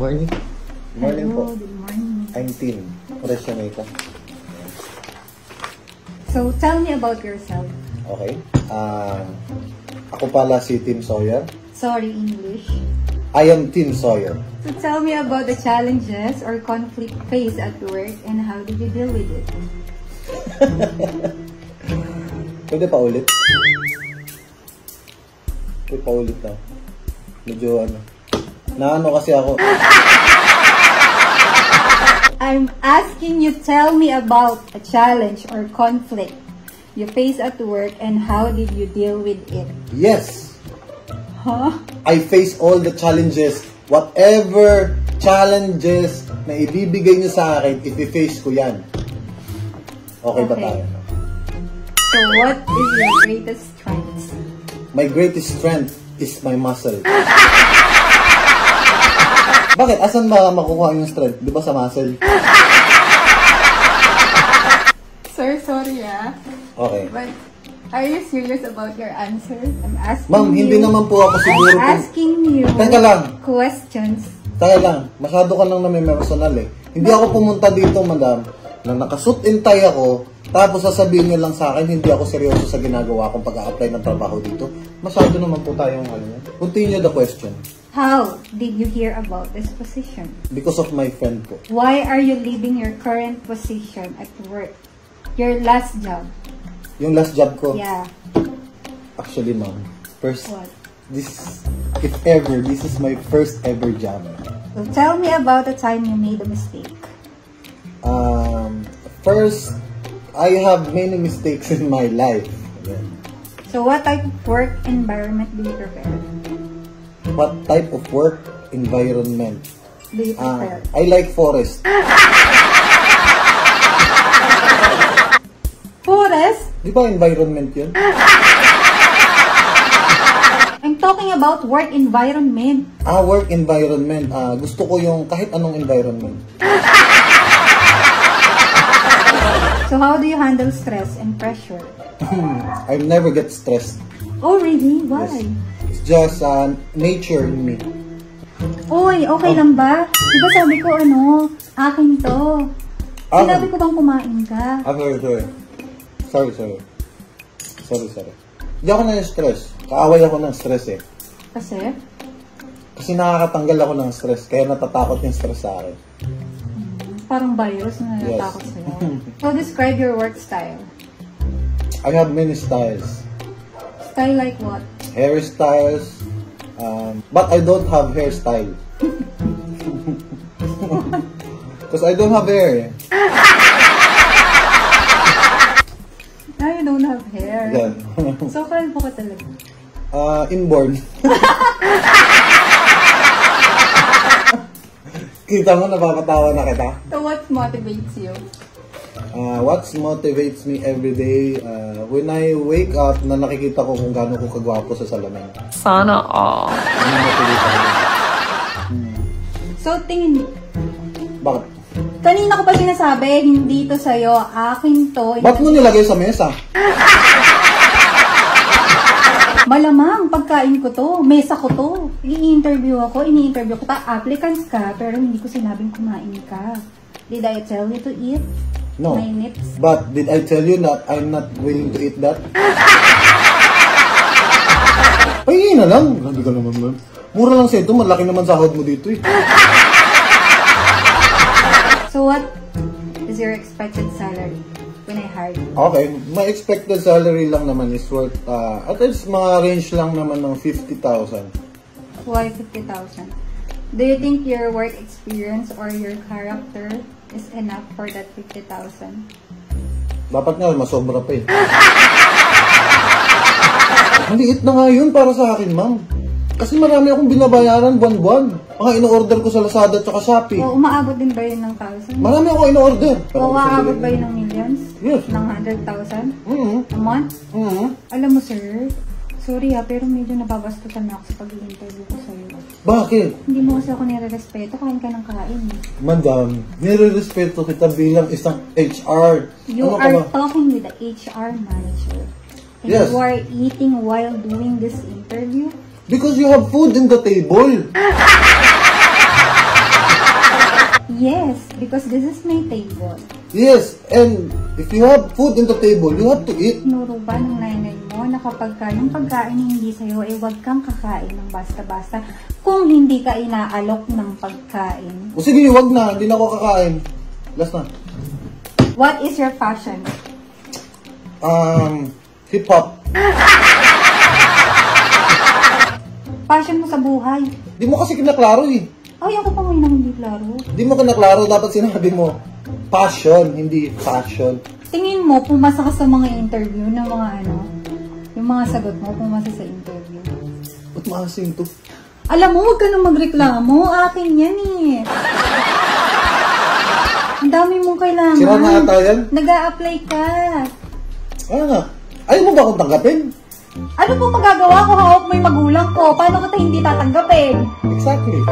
Morning. Morning Hello, po. good morning. I'm Tim. Presya Meka. So, tell me about yourself. Okay. Ako pala si Tim Sawyer. Sorry, English. I am Tim Sawyer. So, tell me about the challenges or conflict faced at work and how did you deal with it? Pwede pa ulit? Pwede pa ulit na. Medyo naano kasi ako. I'm asking you, tell me about a challenge or conflict you face at work and how did you deal with it? Yes. Huh? I face all the challenges. Whatever challenges na ibibigay niyo sa akin, i-face ko yan. Okay ba tayo? So, what is your greatest strength? My greatest strength is my muscle. Bakit? Asan ba makukuha yung strength? Di ba sa muscle? Sir, sorry Okay. but are you serious about your answers? I'm asking Ma'am, hindi you. naman po ako siguro. I'm asking you Teka lang. questions. Teka lang. Masyado ka lang na may personal eh. Hindi ako pumunta dito, madam, na nakasuit and tie ako, tapos sasabihin niyo lang sa akin, hindi ako seryoso sa ginagawa kong pag-a-apply ng trabaho dito. Masyado naman po tayong Continue the question. How did you hear about this position? Because of my friend po. Why are you leaving your current position at work? Your last job? Yung last job ko, Yeah. actually ma'am, What? if ever, this is my first ever job. So tell me about the time you made a mistake. First, I have many mistakes in my life. So what type of work environment do you prepare? What type of work environment? Do you prepare? I like forest. Forest? Di ba environment yun? I'm talking about work environment. Work environment. Gusto ko yung kahit anong environment. So how do you handle stress and pressure? I never get stressed. Oh really? Why? Yes. It's just nature in me. Oy, okay lang ba? Diba sabi ko akin to. Sinabi ko bang kumain ka? Sorry. Hindi ako na-stress. Kaaway ako ng stress eh. Kasi? Kasi nakakatanggal ako ng stress. Kaya natatakot yung stress sa akin. Parang virus na natatakot sa'yo. So describe your work style. I have many styles. Style like what? Hairstyles. But I don't have hairstyle. Because I don't have hair. You don't have hair. Yeah. So kalbo ka talaga. Inborn. Kita mo, napapatawa na kita. So what motivates you? What motivates me every day, when I wake up, na nakikita ko kung gaano ko kagwapo sa salamin. Sana all. So tingin, Bakit? kanina ko pa sinasabi, hindi to sa'yo, akin to. Ba't mo nilagay sa mesa? Malamang, pagkain ko to, mesa ko to. Ini-interview ko applicants ka, pero hindi ko sinabing kumain ka. Did I tell you to eat? No. My nips? But did I tell you that I'm not willing to eat that? Pahingin na lang. Hindi ka naman man. Mura lang sa ito, malaki naman sahod mo dito eh. So what is your expected salary when I hire you? Okay, my expected salary lang naman is worth, at least mga range lang naman ng 50,000. Why 50,000? Do you think your work experience or your character is enough for that 50,000? Dapat nga, masobra pa eh. Maliit na nga yun para sa akin, ma'am. Kasi marami akong binabayaran buwan-buwan. Mga ino-order ko sa Lazada at Shopee. O umaabot din ba yun ng 1,000? Marami ako ino-order. O umaabot ba yun ng millions? Yes. Ng 100,000? Mm-hmm. A month? Mm-hmm. Alam mo sir, sorry pero medyo nababastutan na ako sa pag-i-interview ko sa'yo. Bakit? Hindi mo kasi ako nire-respeto, kain ka ng kain. Madam, nire-respeto kita bilang isang HR. You are talking with the HR manager. And Yes. you are eating while doing this interview? Because you have food in the table. Yes, because this is my table. Yes, and if you have food in the table, you have to eat. Tinuro ba ng nanay mo na kapag yung pagkain hindi sa'yo, huwag kang kakain ng basta-basta kung hindi ka inaalok ng pagkain. O sige, wag na. Hindi na ako kakain. Last na. What is your passion? Hip-hop. Passion mo sa buhay. Di mo kasi kinaklaro eh. Ay, ako pa ngayon ang hindi klaro. Di mo kinaklaro. Dapat sinabi mo, passion, hindi fashion. Tingin mo, pumasa ka sa mga interview ng mga yung mga sagot mo, pumasa sa interview. Ba't maasim to? Alam mo, huwag ka nang magreklamo. Akin yan eh. Ang dami mong kailangan. Sira na ata yan? Nag-a-apply ka. Ano nga? Ayaw mo ba akong tanggapin? Ano pong magagawa ko? Hawak mo yung magulang ko. Paano kita hindi tatanggapin? Exactly.